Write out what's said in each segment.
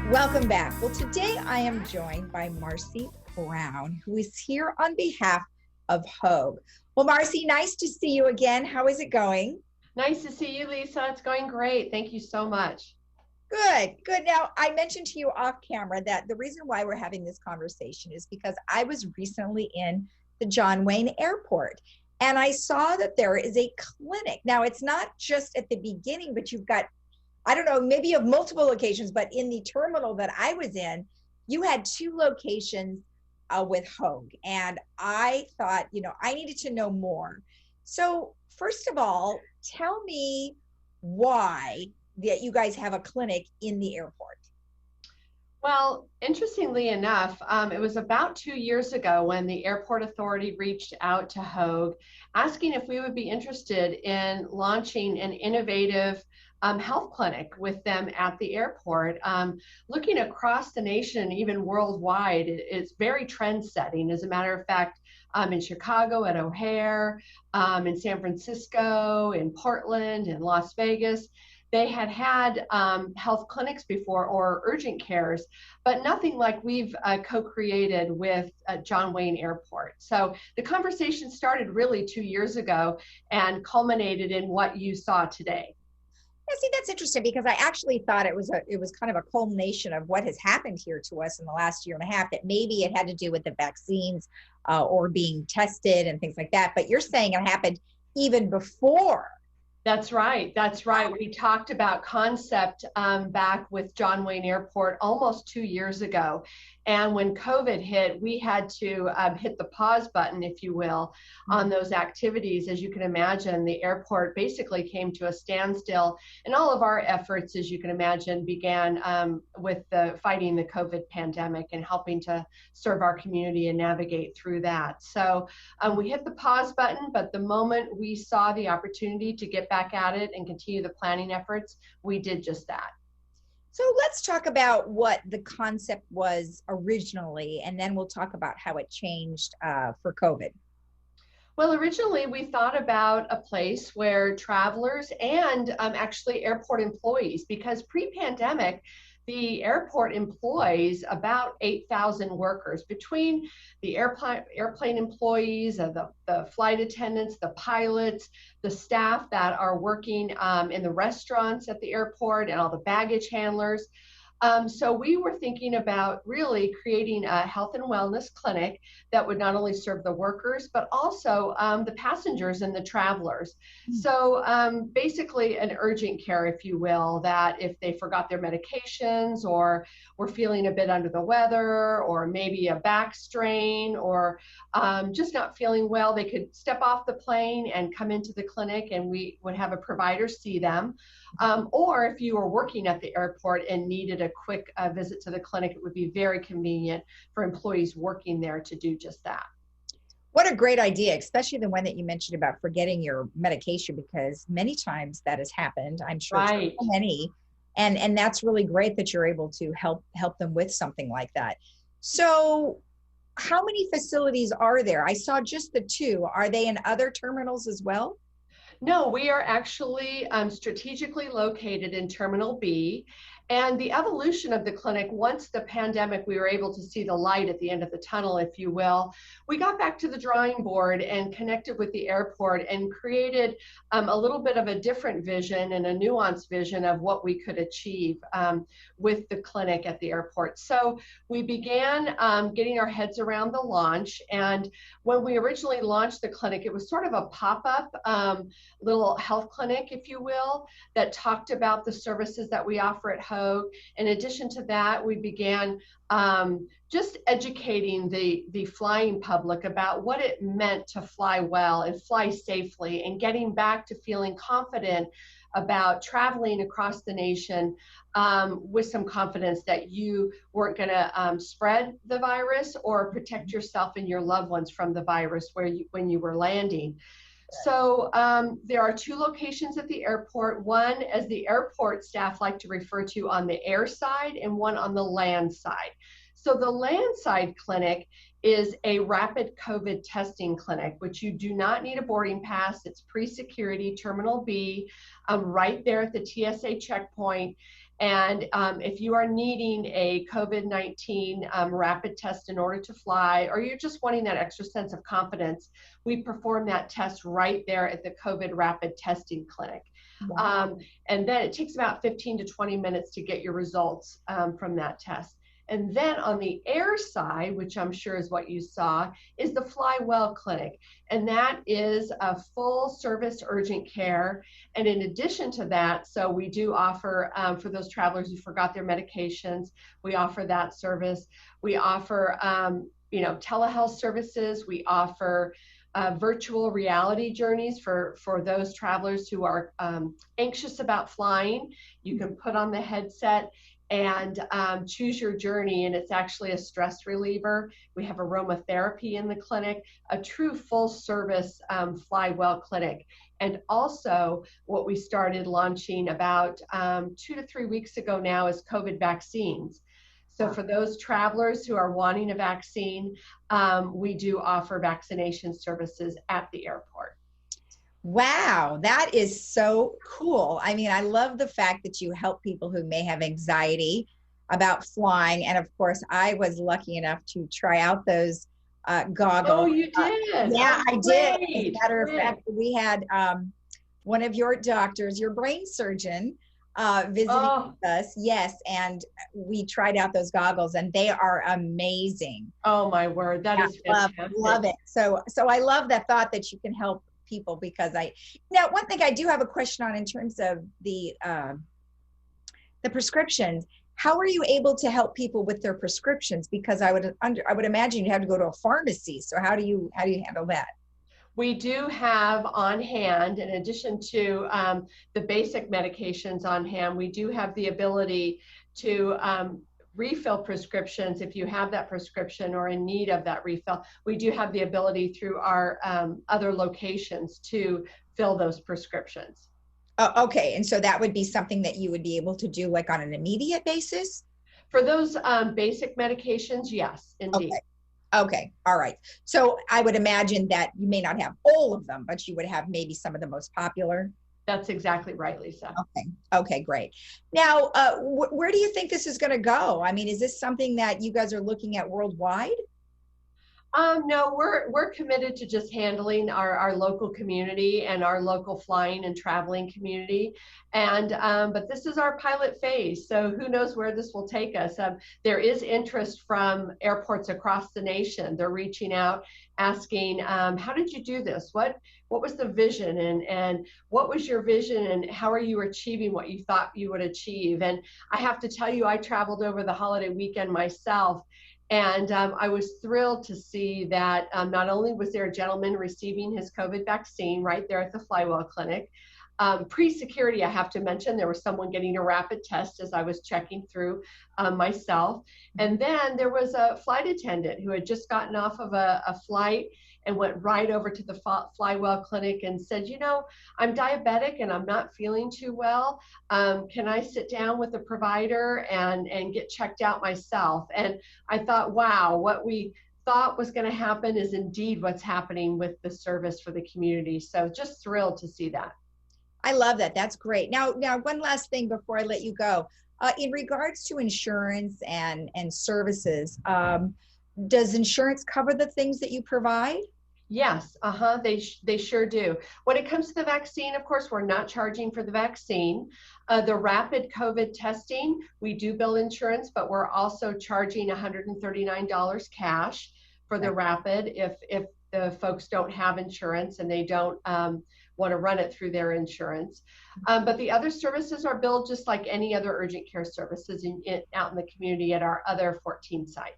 Welcome back. Well, today I am joined by Marcy Brown, who is here on behalf of Hoag. Well, Marcy, nice to see you again. How is it going? Nice to see you, Lisa. It's going great. Thank you so much. Good, good. Now, I mentioned to you off camera that the reason why we're having this conversation is because I was recently in the John Wayne Airport and I saw that there is a clinic. Now, it's not just at the beginning, but you've got, I don't know, maybe you have multiple locations, but in the terminal that I was in, you had two locations with Hoag. And I thought, I needed to know more. So first of all, tell me why that you guys have a clinic in the airport. Well, interestingly enough, it was about 2 years ago when the airport authority reached out to Hoag asking if we would be interested in launching an innovative health clinic with them at the airport. Looking across the nation, even worldwide, it's very trend setting. As a matter of fact, in Chicago at O'Hare, in San Francisco, in Portland, in Las Vegas, they had health clinics before or urgent cares, but nothing like we've co-created with John Wayne Airport. So the conversation started really 2 years ago and culminated in what you saw today. Yeah, see, that's interesting because I actually thought it was kind of a culmination of what has happened here to us in the last year and a half, that maybe it had to do with the vaccines or being tested and things like that. But you're saying it happened even before. That's right. That's right. We talked about concept back with John Wayne Airport almost 2 years ago. And when COVID hit, we had to hit the pause button, if you will, on those activities. As you can imagine, the airport basically came to a standstill. And all of our efforts, as you can imagine, began with fighting the COVID pandemic and helping to serve our community and navigate through that. So we hit the pause button, but the moment we saw the opportunity to get back at it and continue the planning efforts, we did just that. So let's talk about what the concept was originally, and then we'll talk about how it changed for COVID. Well, originally we thought about a place where travelers and actually airport employees, because pre-pandemic, the airport employs about 8,000 workers between the airplane employees, the flight attendants, the pilots, the staff that are working in the restaurants at the airport, and all the baggage handlers. So we were thinking about really creating a health and wellness clinic that would not only serve the workers, but also the passengers and the travelers. So basically an urgent care, if you will, that if they forgot their medications or were feeling a bit under the weather, or maybe a back strain, or just not feeling well, they could step off the plane and come into the clinic and we would have a provider see them. Or if you were working at the airport and needed a quick visit to the clinic, it would be very convenient for employees working there to do just that. What a great idea, especially the one that you mentioned about forgetting your medication, because many times that has happened. I'm sure Right. so many, and that's really great that you're able to help them with something like that. So how many facilities are there? I saw just the two. Are they in other terminals as well? No, we are actually strategically located in Terminal B. And the evolution of the clinic, once the pandemic, we were able to see the light at the end of the tunnel, if you will. We got back to the drawing board and connected with the airport and created a little bit of a different vision and a nuanced vision of what we could achieve with the clinic at the airport. So we began getting our heads around the launch. And when we originally launched the clinic, it was sort of a pop-up little health clinic, if you will, that talked about the services that we offer at Hoag. In addition to that, we began just educating the flying public about what it meant to fly well and fly safely, and getting back to feeling confident about traveling across the nation with some confidence that you weren't going to spread the virus or protect yourself and your loved ones from the virus when you were landing. So there are two locations at the airport, one, as the airport staff like to refer to, on the air side, and one on the land side. So the land side clinic is a rapid COVID testing clinic, which you do not need a boarding pass. It's pre-security, Terminal B, right there at the TSA checkpoint. And if you are needing a COVID-19 rapid test in order to fly, or you're just wanting that extra sense of confidence, we perform that test right there at the COVID rapid testing clinic. Wow. And then it takes about 15 to 20 minutes to get your results from that test. And then on the air side, which I'm sure is what you saw, is the FlyWell clinic. And that is a full service urgent care. And in addition to that, so we do offer, for those travelers who forgot their medications, we offer that service. We offer, telehealth services. We offer virtual reality journeys for those travelers who are anxious about flying. You can put on the headset and choose your journey, and it's actually a stress reliever. We have aromatherapy in the clinic, a true full service FlyWell clinic. And also what we started launching about 2 to 3 weeks ago now is COVID vaccines. So for those travelers who are wanting a vaccine, we do offer vaccination services at the airport. Wow, that is so cool. I mean, I love the fact that you help people who may have anxiety about flying. And of course, I was lucky enough to try out those goggles. Oh, you did? Yeah, I did. As a matter of Great. fact, we had one of your doctors, your brain surgeon, visiting with us. Yes, and we tried out those goggles, and they are amazing. Oh my word, that is fantastic. Love it. So I love that thought that you can help people, because now one thing I do have a question on in terms of the prescriptions. How are you able to help people with their prescriptions? Because I would imagine you have to go to a pharmacy. So how do you handle that? We do have on hand, in addition to the basic medications on hand, we do have the ability to refill prescriptions. If you have that prescription or in need of that refill, we do have the ability through our other locations to fill those prescriptions. Okay, and so that would be something that you would be able to do like on an immediate basis? For those basic medications, yes, indeed. Okay, all right. So I would imagine that you may not have all of them, but you would have maybe some of the most popular. That's exactly right, Lisa. Okay, great. Now, where do you think this is going to go? I mean, is this something that you guys are looking at worldwide? No, we're committed to just handling our local community and our local flying and traveling community. And but this is our pilot phase, so who knows where this will take us. There is interest from airports across the nation. They're reaching out, asking, how did you do this? What was the vision, and what was your vision, and how are you achieving what you thought you would achieve? And I have to tell you, I traveled over the holiday weekend myself. And I was thrilled to see that not only was there a gentleman receiving his COVID vaccine right there at the FlyWell clinic, pre-security, I have to mention, there was someone getting a rapid test as I was checking through myself. And then there was a flight attendant who had just gotten off of a flight and went right over to the FlyWell clinic and said, I'm diabetic and I'm not feeling too well. Can I sit down with the provider and get checked out myself? And I thought, wow, what we thought was going to happen is indeed what's happening with the service for the community. So just thrilled to see that. I love that. That's great. Now, one last thing before I let you go. In regards to insurance and services, does insurance cover the things that you provide? Yes, they sure do. When it comes to the vaccine, of course, we're not charging for the vaccine. The rapid COVID testing, we do bill insurance, but we're also charging $139 cash for the rapid if the folks don't have insurance and they don't want to run it through their insurance. But the other services are billed just like any other urgent care services out in the community at our other 14 sites.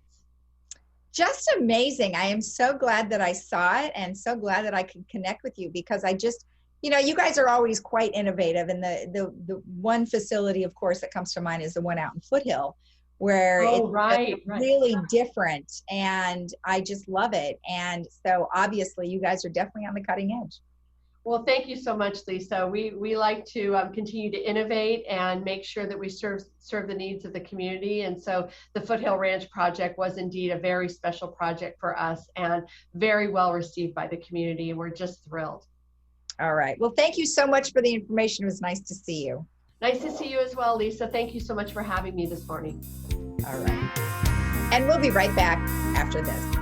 Just amazing. I am so glad that I saw it and so glad that I could connect with you, because I just, you guys are always quite innovative. And the one facility, of course, that comes to mind is the one out in Foothill, where it's really different, and I just love it. And so obviously you guys are definitely on the cutting edge. Well, thank you so much, Lisa. We like to continue to innovate and make sure that we serve the needs of the community. And so the Foothill Ranch project was indeed a very special project for us and very well received by the community. And we're just thrilled. All right. Well, thank you so much for the information. It was nice to see you. Nice to see you as well, Lisa. Thank you so much for having me this morning. All right. And we'll be right back after this.